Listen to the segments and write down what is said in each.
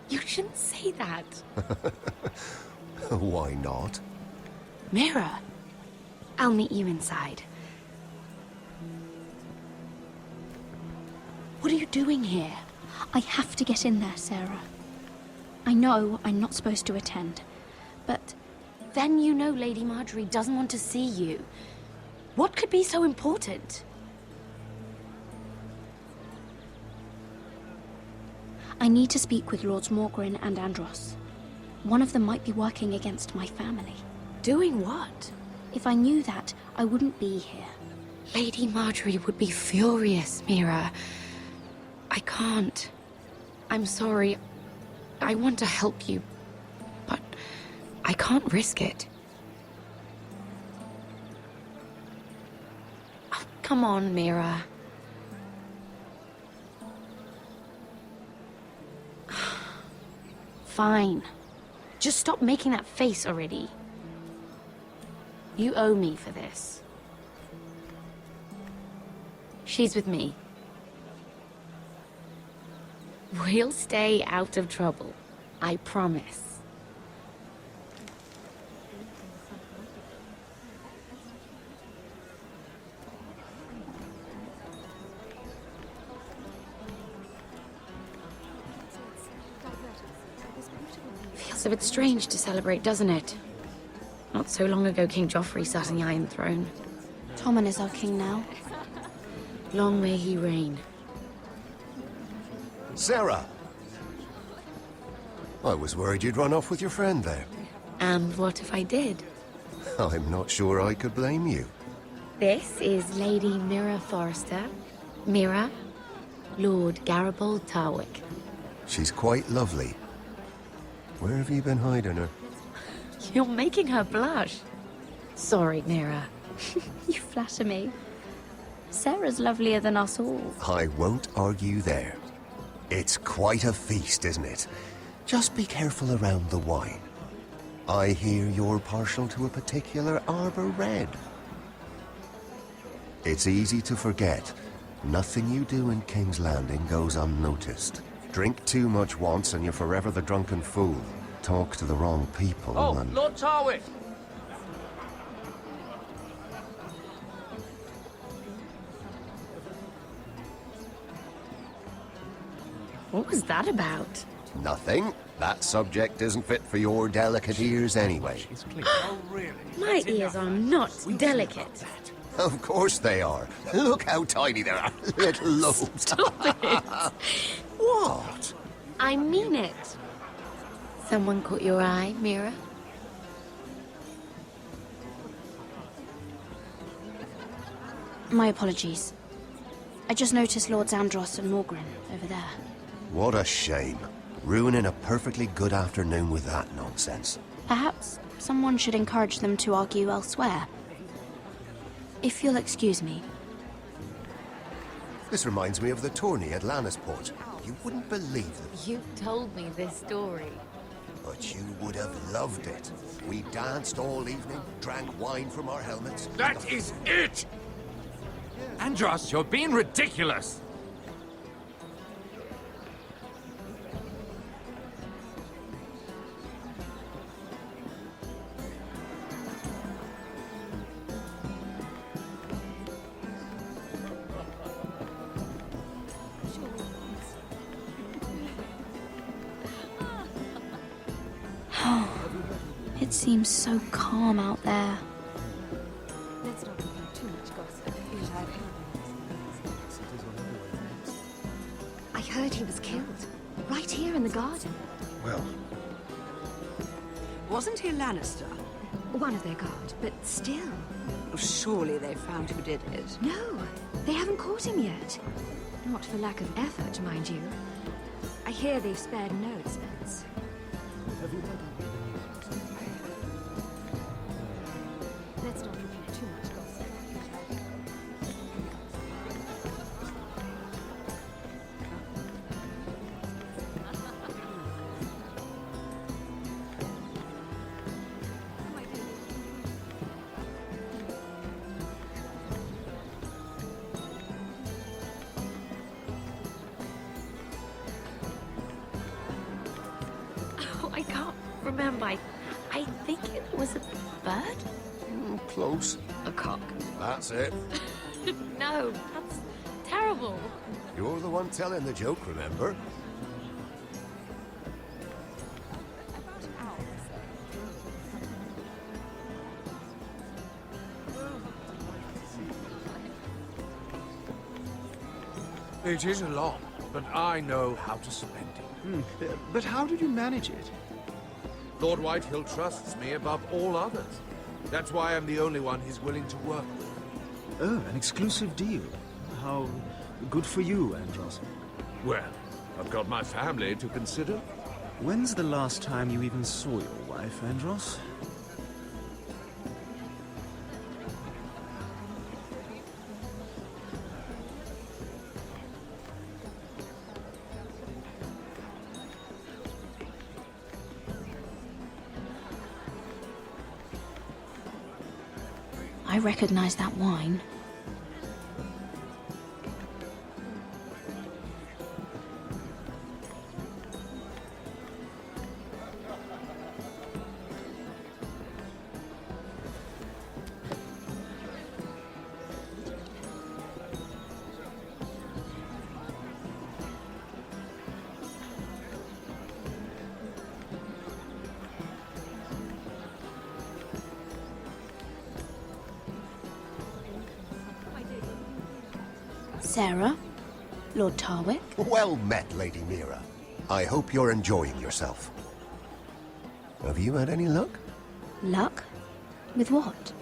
You shouldn't say that. Why not? Mira, I'll meet you inside. What are you doing here? I have to get in there, Sarah. I know I'm not supposed to attend, but... Then you know Lady Marjorie doesn't want to see you. What could be so important? I need to speak with Lords Morgrin and Andros. One of them might be working against my family. Doing what? If I knew that, I wouldn't be here. Lady Marjorie would be furious, Mira. I can't. I'm sorry. I want to help you, but I can't risk it. Oh, come on, Mira. Fine. Just stop making that face already. You owe me for this. She's with me. We'll stay out of trouble. I promise. Feels a bit strange to celebrate, doesn't it? Not so long ago, King Joffrey sat on the Iron Throne. Tommen is our king now. Long may he reign. Sarah! I was worried you'd run off with your friend there. And what if I did? I'm not sure I could blame you. This is Lady Mira Forrester. Mira, Lord Garibald Tarwick. She's quite lovely. Where have you been hiding her? You're making her blush. Sorry, Mira. You flatter me. Sarah's lovelier than us all. I won't argue there. It's quite a feast, isn't it? Just be careful around the wine. I hear you're partial to a particular Arbor Red. It's easy to forget. Nothing you do in King's Landing goes unnoticed. Drink too much once and you're forever the drunken fool. Talk to the wrong people and... Lord Tarwick! What was that about? Nothing. That subject isn't fit for your delicate ears anyway. Oh, really? My ears are not delicate. Of course they are. Look how tiny they are. Little lobes. Stop it. What? I mean it. Someone caught your eye, Mira? My apologies. I just noticed Lords Andros and Morgrin over there. What a shame. Ruining a perfectly good afternoon with that nonsense. Perhaps someone should encourage them to argue elsewhere. If you'll excuse me. This reminds me of the tourney at Lannisport. You wouldn't believe it. You told me this story. But you would have loved it. We danced all evening, drank wine from our helmets. That is it! Andros, you're being ridiculous! It seems so calm out there. I heard he was killed. Right here in the garden. Well, Wasn't he a Lannister? One of their guard, but still. Oh, surely they found who did it. No, they haven't caught him yet. Not for lack of effort, mind you. I hear they've spared no expense. Let's not repeat too much gossip. I can't remember. I think it was a bird? Close. A cock. That's it. No, that's terrible. You're the one telling the joke, remember? It isn't long, but I know how to spend it. But how did you manage it? Lord Whitehill trusts me above all others. That's why I'm the only one he's willing to work with. Oh, an exclusive deal. How good for you, Andros. Well, I've got my family to consider. When's the last time you even saw your wife, Andros? I recognize that wine. Sarah, Lord Tarwick. Well met, Lady Mira. I hope you're enjoying yourself. Have you had any luck? Luck? With what?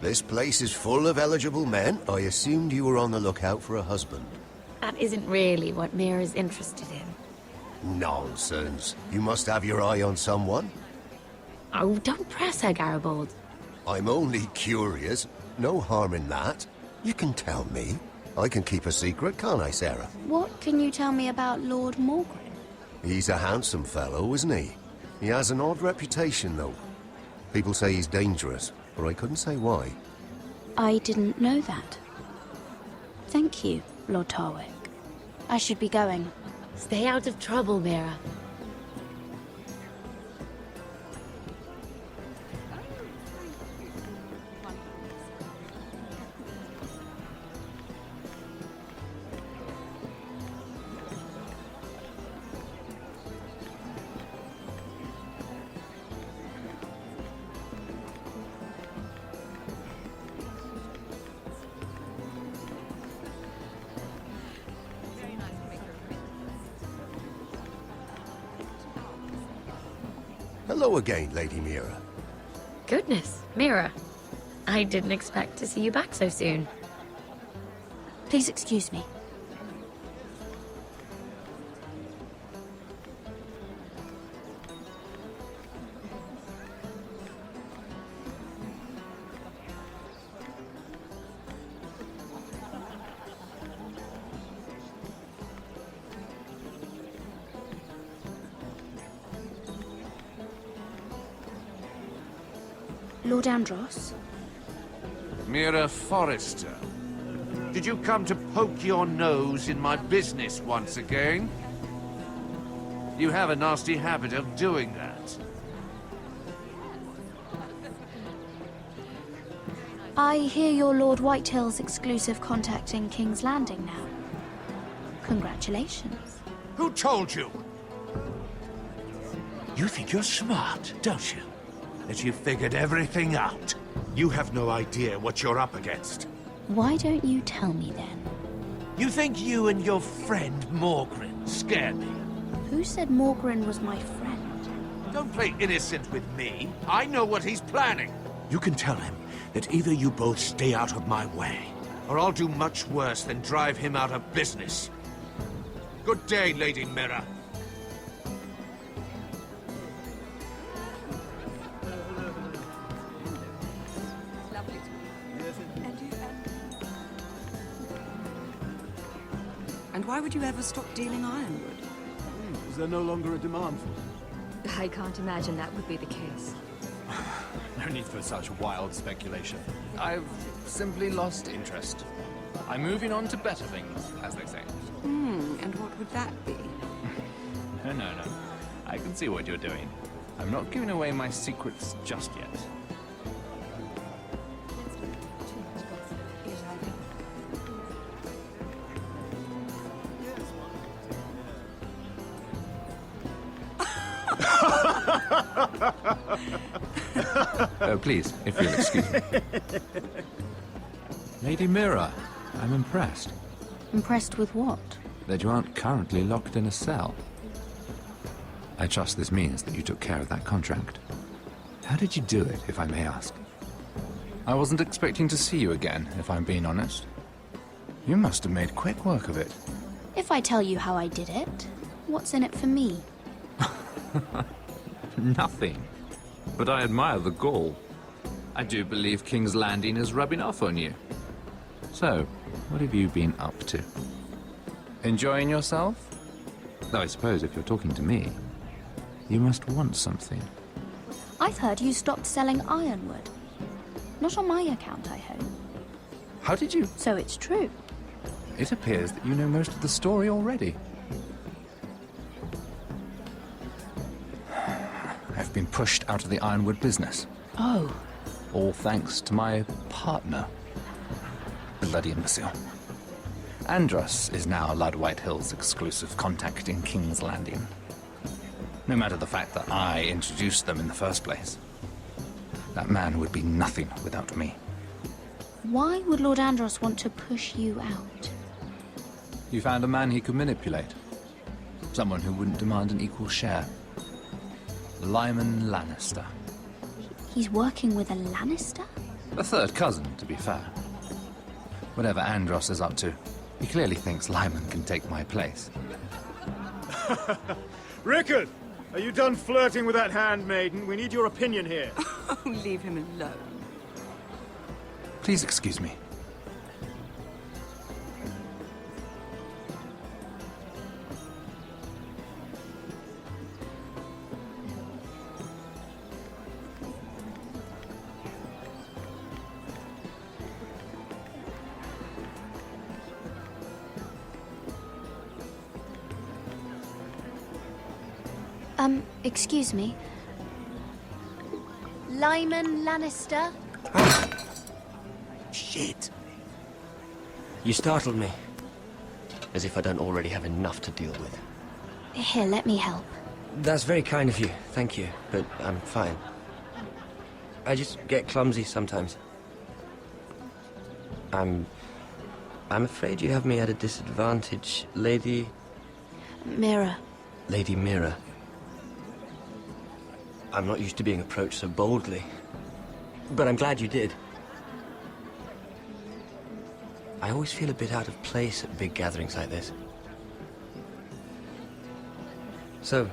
This place is full of eligible men. I assumed you were on the lookout for a husband. That isn't really what Mira's interested in. Nonsense. You must have your eye on someone. Oh, don't press her, Garibaldi. I'm only curious. No harm in that. You can tell me. I can keep a secret, can't I, Sarah? What can you tell me about Lord Morgren? He's a handsome fellow, isn't he? He has an odd reputation, though. People say he's dangerous, but I couldn't say why. I didn't know that. Thank you, Lord Tarwick. I should be going. Stay out of trouble, Mira. Hello again, Lady Mira. Goodness, Mira. I didn't expect to see you back so soon. Please excuse me. Lord Andros? Mira Forrester, did you come to poke your nose in my business once again? You have a nasty habit of doing that. I hear you're Lord Whitehill's exclusive contact in King's Landing now. Congratulations. Who told you? You think you're smart, don't you? That you figured everything out. You have no idea what you're up against. Why don't you tell me then? You think you and your friend Morgren scare me? Who said Morgren was my friend? Don't play innocent with me. I know what he's planning. You can tell him that either you both stay out of my way, or I'll do much worse than drive him out of business. Good day, Lady Mira. And why would you ever stop dealing ironwood? Is there no longer a demand for them? I can't imagine that would be the case. No need for such wild speculation. I've simply lost interest. I'm moving on to better things, as they say. And what would that be? No. I can see what you're doing. I'm not giving away my secrets just yet. Oh, please, if you'll excuse me. Lady Mira, I'm impressed. Impressed with what? That you aren't currently locked in a cell. I trust this means that you took care of that contract. How did you do it, if I may ask? I wasn't expecting to see you again, if I'm being honest. You must have made quick work of it. If I tell you how I did it, what's in it for me? Nothing. But I admire the gall. I do believe King's Landing is rubbing off on you. So, what have you been up to? Enjoying yourself? Though I suppose if you're talking to me, you must want something. I've heard you stopped selling ironwood. Not on my account, I hope. How did you? So it's true. It appears that you know most of the story already. I've been pushed out of the ironwood business. Oh. All thanks to my partner. Bloody imbecile. Andros is now Lud Whitehill's exclusive contact in King's Landing. No matter the fact that I introduced them in the first place. That man would be nothing without me. Why would Lord Andros want to push you out? You found a man he could manipulate. Someone who wouldn't demand an equal share. Lyman Lannister. He's working with a Lannister? A third cousin, to be fair. Whatever Andros is up to, he clearly thinks Lyman can take my place. Rickard! Are you done flirting with that handmaiden? We need your opinion here. Oh, leave him alone. Please excuse me. Excuse me. Lyman Lannister? Shit. You startled me. As if I don't already have enough to deal with. Here, let me help. That's very kind of you, thank you, but I'm fine. I just get clumsy sometimes. I'm afraid you have me at a disadvantage, Lady... Mira. Lady Mira. I'm not used to being approached so boldly, but I'm glad you did. I always feel a bit out of place at big gatherings like this. So,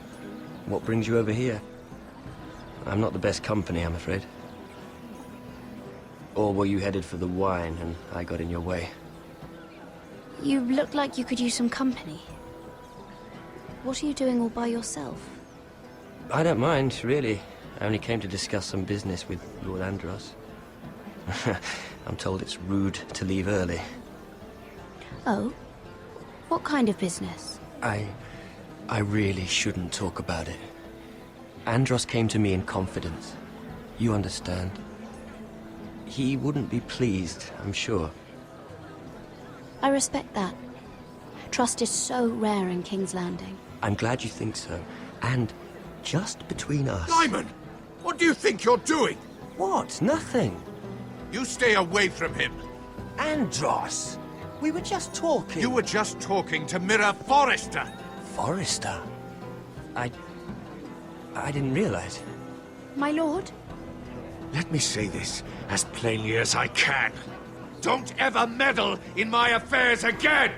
what brings you over here? I'm not the best company, I'm afraid. Or were you headed for the wine and I got in your way? You look like you could use some company. What are you doing all by yourself? I don't mind, really. I only came to discuss some business with Lord Andros. I'm told it's rude to leave early. Oh? What kind of business? I really shouldn't talk about it. Andros came to me in confidence. You understand? He wouldn't be pleased, I'm sure. I respect that. Trust is so rare in King's Landing. I'm glad you think so. And just between us... Lyman! What do you think you're doing? What? Nothing. You stay away from him. Andros! We were just talking. You were just talking to Mira Forrester. Forrester? I didn't realize. My lord? Let me say this as plainly as I can. Don't ever meddle in my affairs again!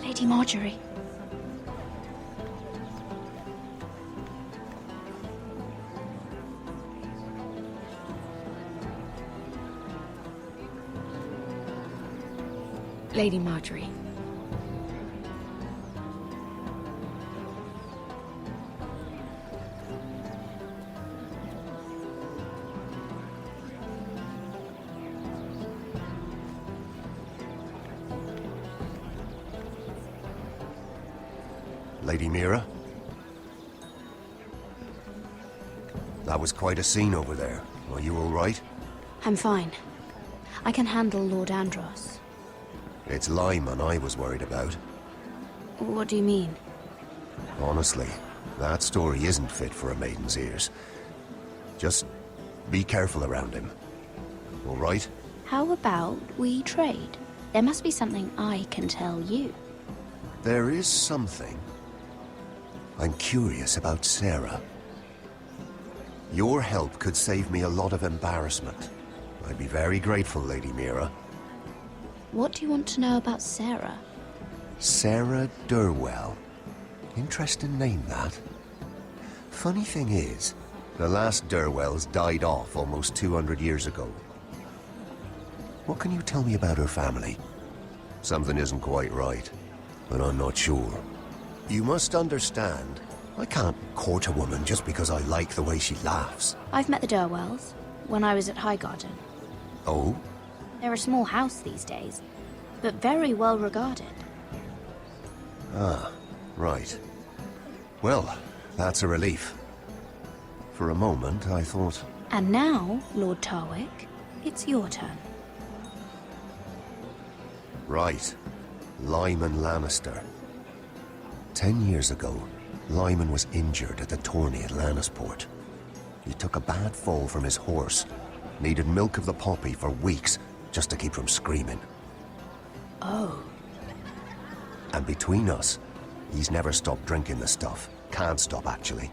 Lady Marjorie. Lady Marjorie. Lady Mira? That was quite a scene over there. Are you all right? I'm fine. I can handle Lord Andros. It's Lyman I was worried about. What do you mean? Honestly, that story isn't fit for a maiden's ears. Just be careful around him. All right? How about we trade? There must be something I can tell you. There is something. I'm curious about Sarah. Your help could save me a lot of embarrassment. I'd be very grateful, Lady Mira. What do you want to know about Sarah? Sarah Durwell. Interesting name, that. Funny thing is, the last Durwells died off almost 200 years ago. What can you tell me about her family? Something isn't quite right, but I'm not sure. You must understand, I can't court a woman just because I like the way she laughs. I've met the Durwells when I was at Highgarden. Oh? They're a small house these days, but very well regarded. Ah, right. Well, that's a relief. For a moment, I thought... And now, Lord Tarwick, it's your turn. Right. Lyman Lannister. 10 years ago, Lyman was injured at the tourney at Lannisport. He took a bad fall from his horse. Needed milk of the poppy for weeks just to keep from screaming. Oh. And between us, he's never stopped drinking the stuff. Can't stop, actually.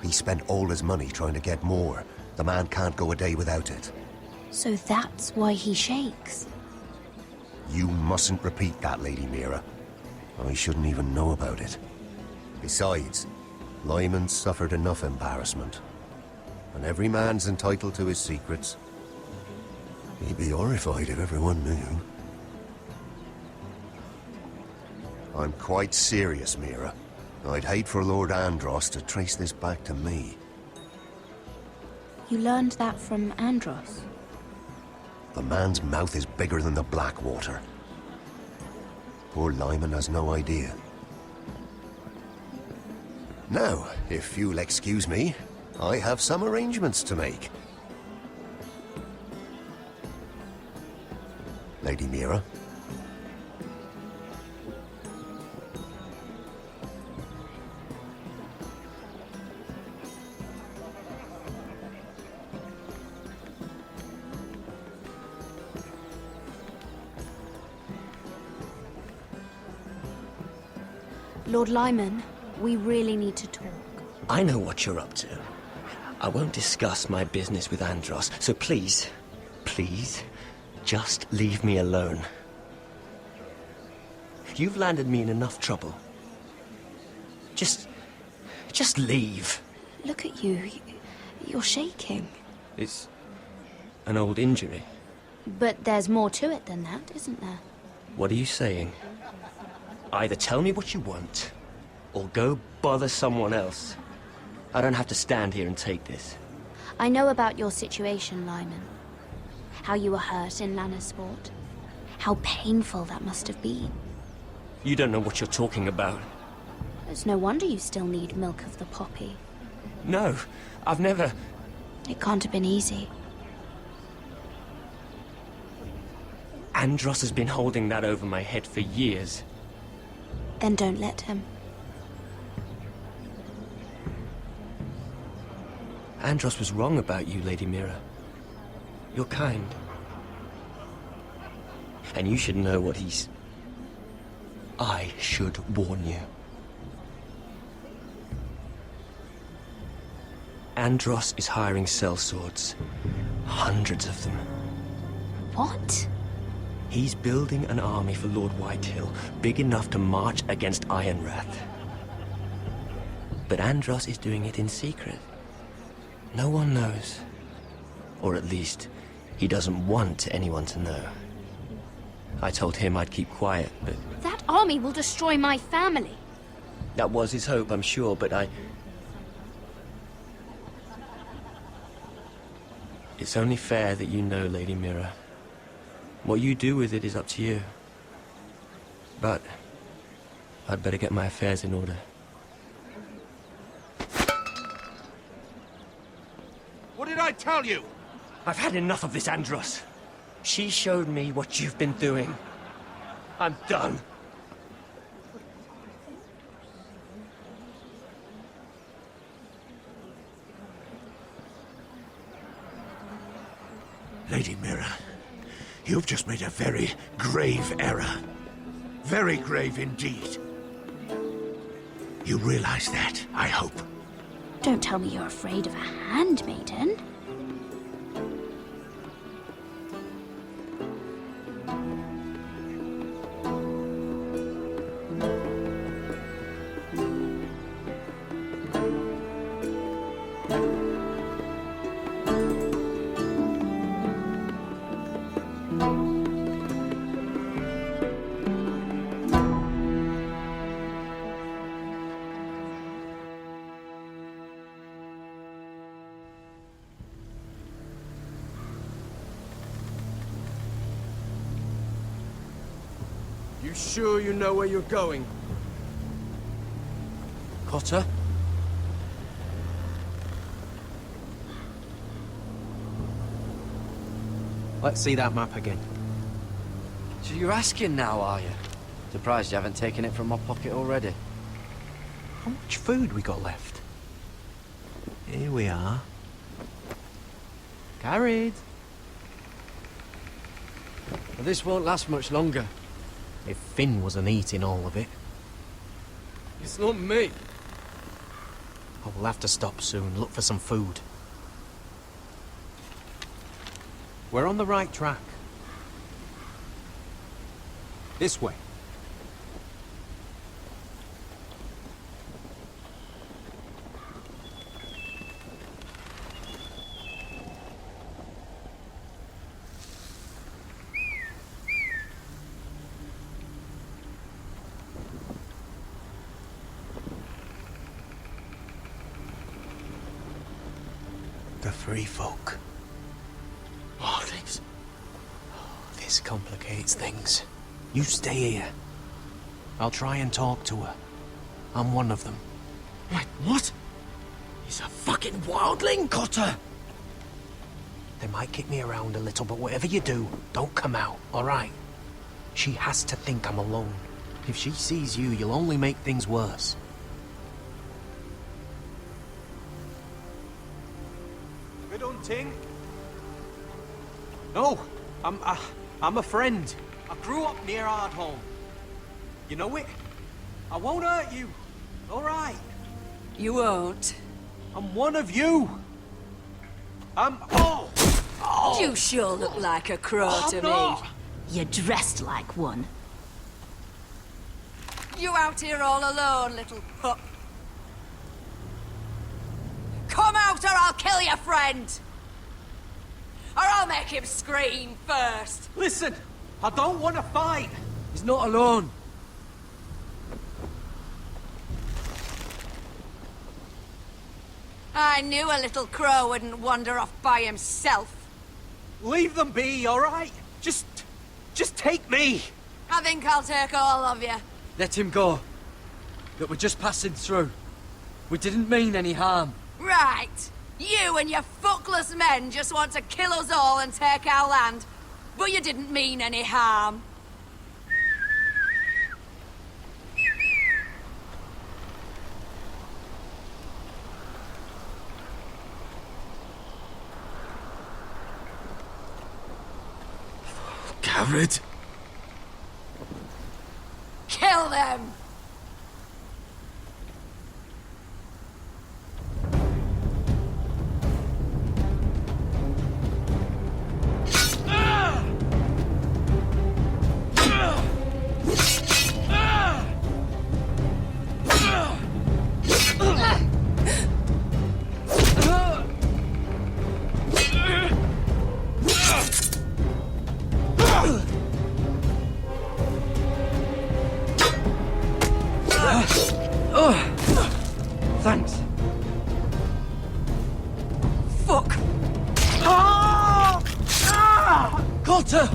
He spent all his money trying to get more. The man can't go a day without it. So that's why he shakes. You mustn't repeat that, Lady Mira. I shouldn't even know about it. Besides, Lyman suffered enough embarrassment. And every man's entitled to his secrets. He'd be horrified if everyone knew. I'm quite serious, Mira. I'd hate for Lord Andros to trace this back to me. You learned that from Andros? The man's mouth is bigger than the Blackwater. Poor Lyman has no idea. Now, if you'll excuse me, I have some arrangements to make. Lady Mira? Lord Lyman, we really need to talk. I know what you're up to. I won't discuss my business with Andros, so please, please, just leave me alone. You've landed me in enough trouble. Just leave. Look at you. You're shaking. It's an old injury. But there's more to it than that, isn't there? What are you saying? Either tell me what you want, or go bother someone else. I don't have to stand here and take this. I know about your situation, Lyman. How you were hurt in Lannisport. How painful that must have been. You don't know what you're talking about. It's no wonder you still need milk of the poppy. No, I've never... It can't have been easy. Andros has been holding that over my head for years. Then don't let him. Andros was wrong about you, Lady Mira. You're kind. And you should know what he's... I should warn you. Andros is hiring sellswords. Hundreds of them. What? He's building an army for Lord Whitehill, big enough to march against Ironrath. But Andros is doing it in secret. No one knows. Or at least, he doesn't want anyone to know. I told him I'd keep quiet, but... That army will destroy my family. That was his hope, I'm sure, but It's only fair that you know, Lady Mira. What you do with it is up to you. But I'd better get my affairs in order. What did I tell you? I've had enough of this, Andros. She showed me what you've been doing. I'm done. Lady Mira, you've just made a very grave error. Very grave indeed. You realize that, I hope. Don't tell me you're afraid of a handmaiden. You sure you know where you're going? Cotter? Let's see that map again. So you're asking now, are you? Surprised you haven't taken it from my pocket already. How much food we got left? Here we are. Carried. Well, this won't last much longer. If Finn wasn't eating all of it. It's not me. I will have to stop soon, look for some food. We're on the right track. This way. The free folk. Oh, thanks. This complicates things. You stay here. I'll try and talk to her. I'm one of them. Wait, what? He's a fucking wildling, Cotter! They might kick me around a little, but whatever you do, don't come out, alright? She has to think I'm alone. If she sees you, you'll only make things worse. Good hunting. No, I'm a friend. I grew up near Ardholm. You know it? I won't hurt you. All right. You won't. I'm one of you. Oh! You sure look like a crow to me. You're dressed like one. You out here all alone, little pup. Come out or I'll kill your friend! Or I'll make him scream first! Listen, I don't want to fight. He's not alone. I knew a little crow wouldn't wander off by himself. Leave them be, all right? Just take me. I think I'll take all of you. Let him go. Look, we're just passing through. We didn't mean any harm. Right. You and your fuckless men just want to kill us all and take our land. But you didn't mean any harm. Garrett? Kill them! Thanks. Fuck! Cotter!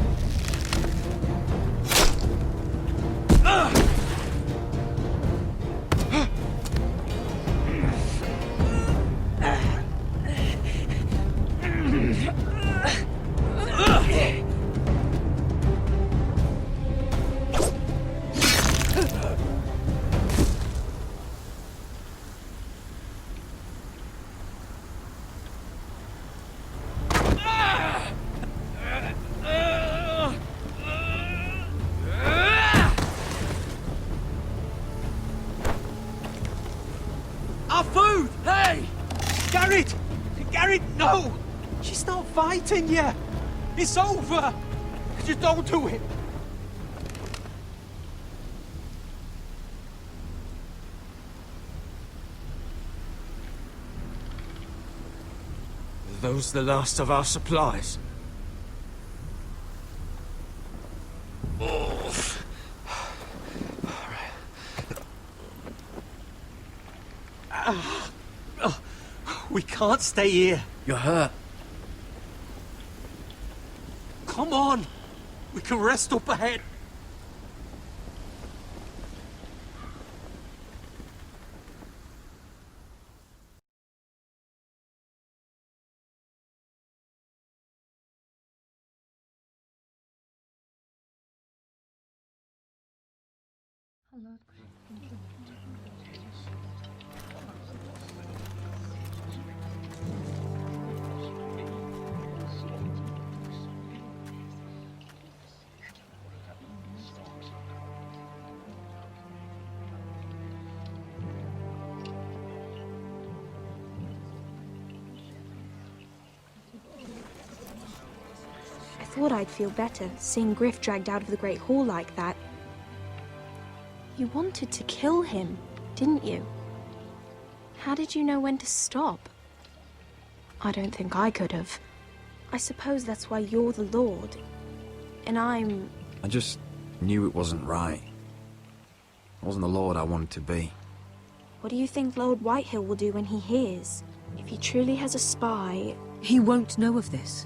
away! Garrett! Garrett, no! She's not fighting you! It's over! Just don't do it! Are those the last of our supplies? We can't stay here. You're hurt. Come on! We can rest up ahead. I thought I'd feel better, seeing Griff dragged out of the Great Hall like that. You wanted to kill him, didn't you? How did you know when to stop? I don't think I could have. I suppose that's why you're the Lord, and I'm... I just knew it wasn't right. I wasn't the Lord I wanted to be. What do you think Lord Whitehill will do when he hears? If he truly has a spy... He won't know of this.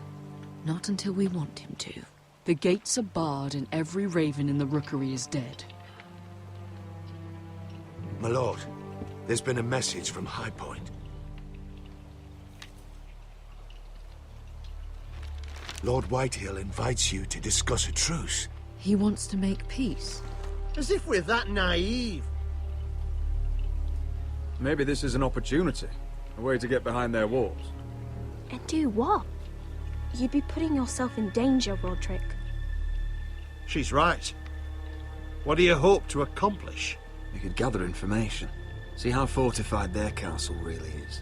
Not until we want him to. The gates are barred and every raven in the rookery is dead. My lord, there's been a message from High Point. Lord Whitehill invites you to discuss a truce. He wants to make peace. As if we're that naive. Maybe this is an opportunity. A way to get behind their walls. And do what? You'd be putting yourself in danger, Roderick. She's right. What do you hope to accomplish? We could gather information. See how fortified their castle really is.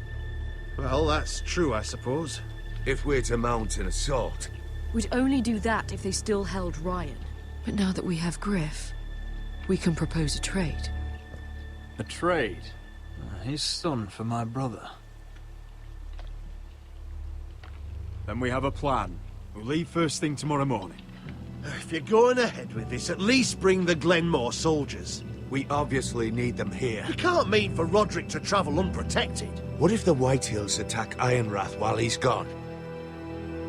Well, that's true, I suppose. If we're to mount an assault... We'd only do that if they still held Ryan. But now that we have Griff, we can propose a trade. A trade? His son for my brother. Then we have a plan. We'll leave first thing tomorrow morning. If you're going ahead with this, at least bring the Glenmore soldiers. We obviously need them here. You can't mean for Roderick to travel unprotected. What if the Whitehills attack Ironrath while he's gone?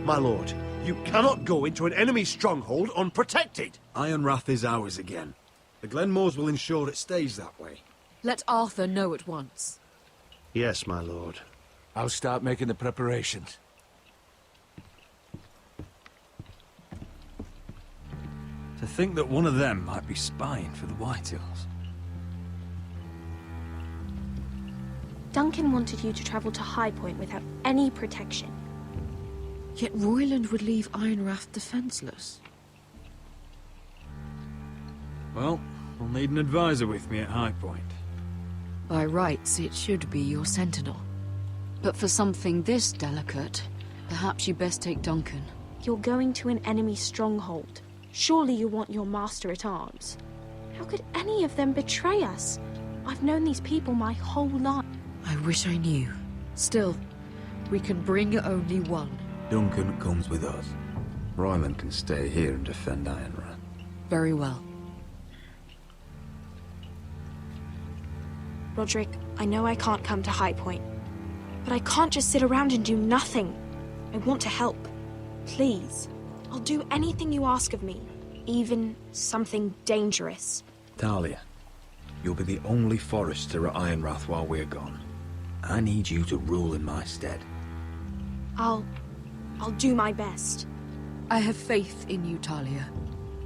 My lord, you cannot go into an enemy stronghold unprotected. Ironrath is ours again. The Glenmores will ensure it stays that way. Let Arthur know at once. Yes, my lord. I'll start making the preparations. To think that one of them might be spying for the Whitehills. Duncan wanted you to travel to High Point without any protection. Yet Royland would leave Ironrath defenseless. Well, I'll need an advisor with me at High Point. By rights, it should be your sentinel. But for something this delicate, perhaps you best take Duncan. You're going to an enemy stronghold. Surely you want your master-at-arms. How could any of them betray us? I've known these people my whole life. I wish I knew. Still, we can bring only one. Duncan comes with us. Royland can stay here and defend Ironrath. Very well. Roderick, I know I can't come to High Point, but I can't just sit around and do nothing. I want to help. Please. I'll do anything you ask of me, even something dangerous. Talia, you'll be the only forester at Ironrath while we're gone. I need you to rule in my stead. I'll do my best. I have faith in you, Talia.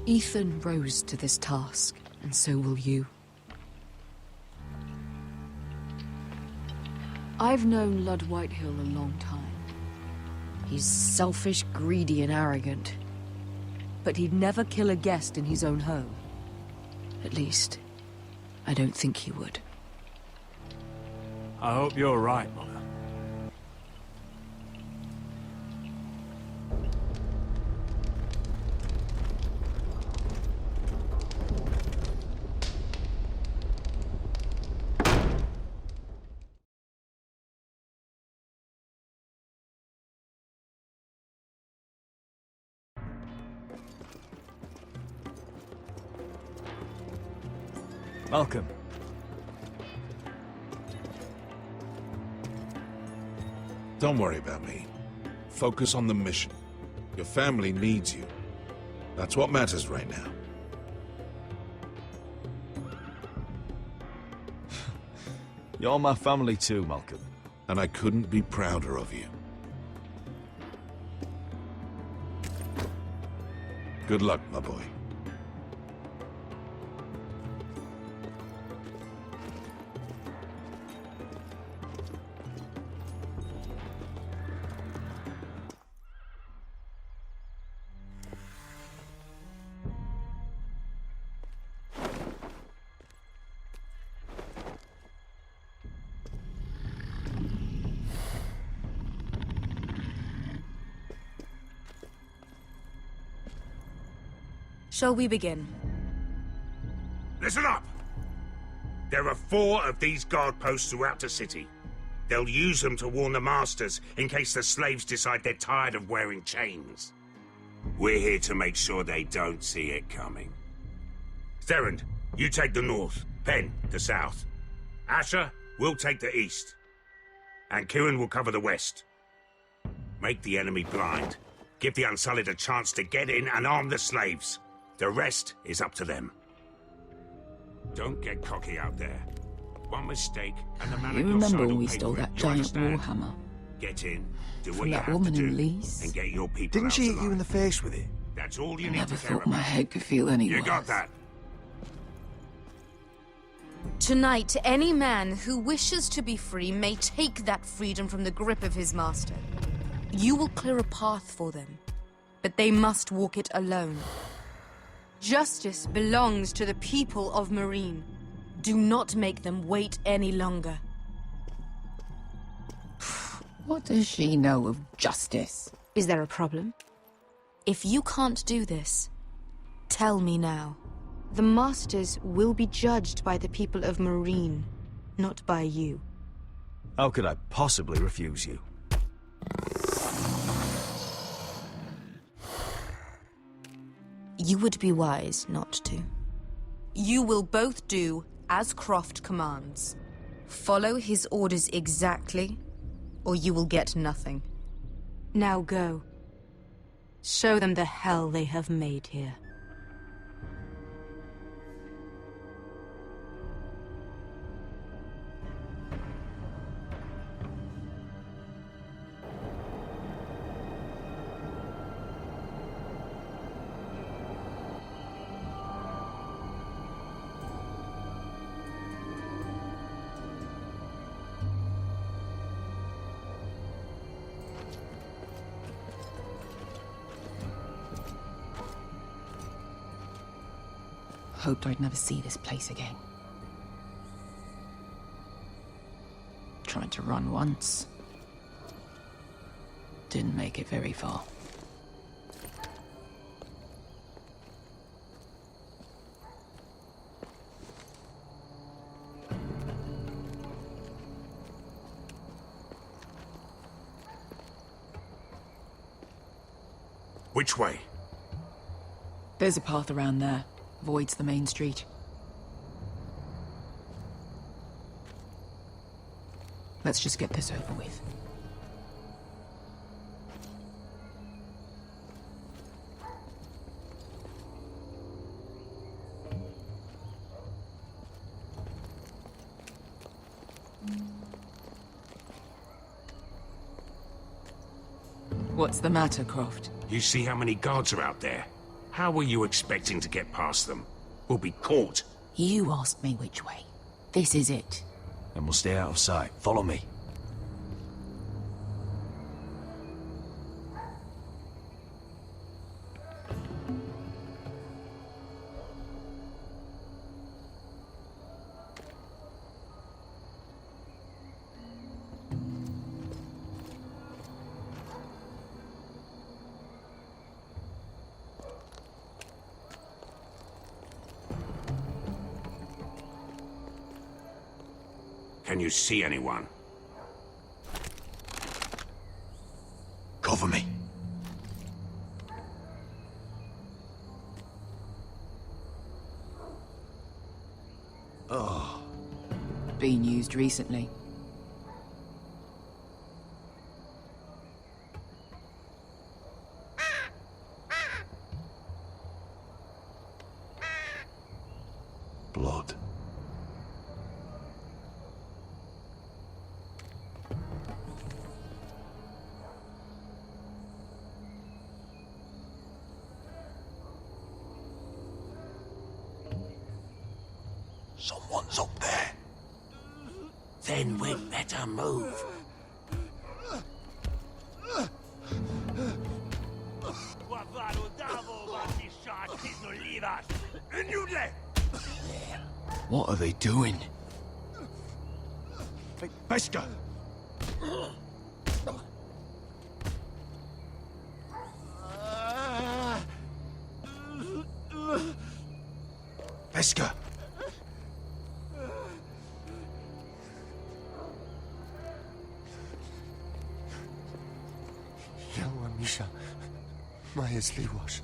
Ethan rose to this task, and so will you. I've known Lord Whitehill a long time. He's selfish, greedy, and arrogant. But he'd never kill a guest in his own home. At least, I don't think he would. I hope you're right, Mother. Malcolm. Don't worry about me. Focus on the mission. Your family needs you. That's what matters right now. You're my family too, Malcolm. And I couldn't be prouder of you. Good luck, my boy. Shall we begin? Listen up! There are 4 of these guard posts throughout the city. They'll use them to warn the masters in case the slaves decide they're tired of wearing chains. We're here to make sure they don't see it coming. Therend, you take the north. Penn, the south. Asher, we'll take the east. And Kieran will cover the west. Make the enemy blind. Give the Unsullied a chance to get in and arm the slaves. The rest is up to them. Don't get cocky out there. One mistake, and the man You at your remember side when will we pay stole for it. that You giant understand? warhammer? Get in, do From what you that have woman to in do, Lee's? and get your people Didn't out she hit alive. you in the face with it? That's all you I need never to care thought my about. head could feel any You worse. got that? Tonight, any man who wishes to be free may take that freedom from the grip of his master. You will clear a path for them, but they must walk it alone. Justice belongs to the people of Marine. Do not make them wait any longer. What does she know of justice? Is there a problem? If you can't do this, tell me now. The Masters will be judged by the people of Marine, not by you. How could I possibly refuse you? You would be wise not to. You will both do as Croft commands. Follow his orders exactly, or you will get nothing. Now go. Show them the hell they have made here. Hoped I'd never see this place again. Tried to run once. Didn't make it very far. Which way? There's a path around there. Avoids the main street. Let's just get this over with. What's the matter, Croft? You see how many guards are out there? How were you expecting to get past them? We'll be caught. You asked me which way. This is it. And we'll stay out of sight. Follow me. Can you see anyone? Cover me. Oh. Been used recently. Blood. Someone's up there. Then we'd better move. What are they doing? Pesca! Pesca! Yelwa Misha, Maya's Liwash.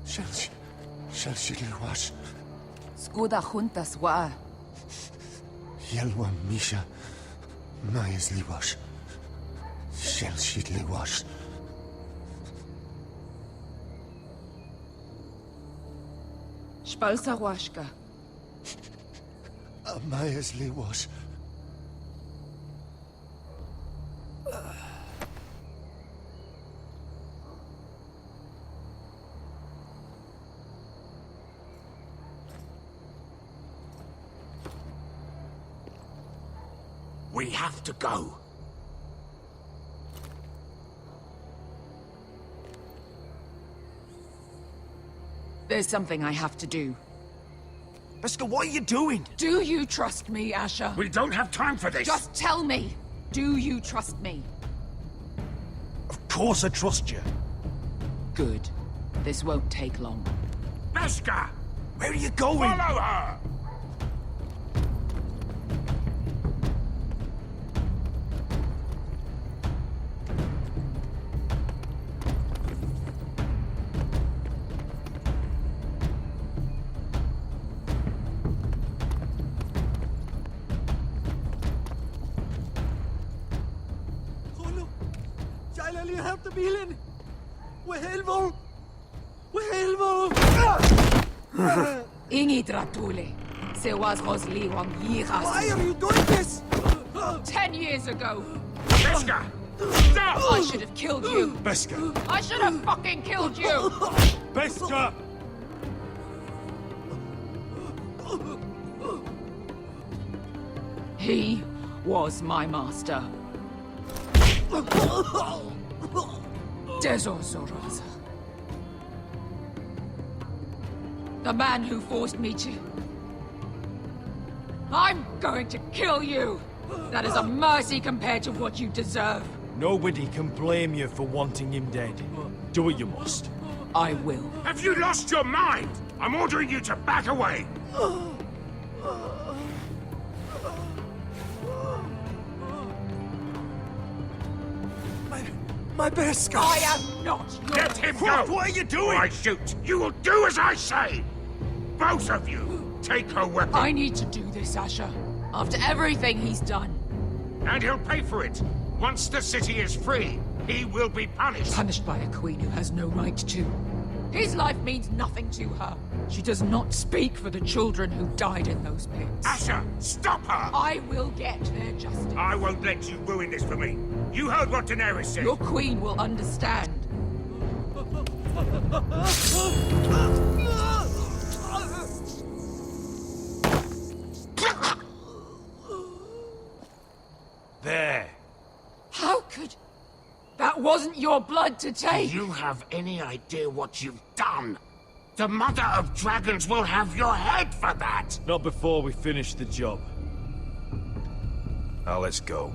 Shelshi Liwash. Skuda juntas wa. Yelwa Misha, Maya's Liwash. Shelshi Liwash. Spalsa washka. Maya's Liwash. We have to go. There's something I have to do. Pesca, what are you doing? Do you trust me, Asher? We don't have time for this. Just tell me. Do you trust me? Of course I trust you. Good. This won't take long. Pesca! Where are you going? Follow her! Ingi Dratule. Se was Rosliwam Yiras. Why are you doing this? 10 years ago. Pesca! Stop! I should have killed you. Pesca! I should have fucking killed you. Pesca! He was my master. Dezozoraza. The man who forced me to... I'm going to kill you! That is a mercy compared to what you deserve. Nobody can blame you for wanting him dead. Do what you must. I will. Have you lost your mind? I'm ordering you to back away. My Pesca! I am not your... Let him go! What are you doing? Or I shoot. You will do as I say! Both of you, take her weapon. I need to do this, Asher. After everything he's done. And he'll pay for it. Once the city is free, he will be punished. Punished by a queen who has no right to. His life means nothing to her. She does not speak for the children who died in those pits. Asher, stop her! I will get their justice. I won't let you ruin this for me. You heard what Daenerys said. Your queen will understand. There. How could... That wasn't your blood to take! Do you have any idea what you've done? The Mother of Dragons will have your head for that! Not before we finish the job. Now let's go.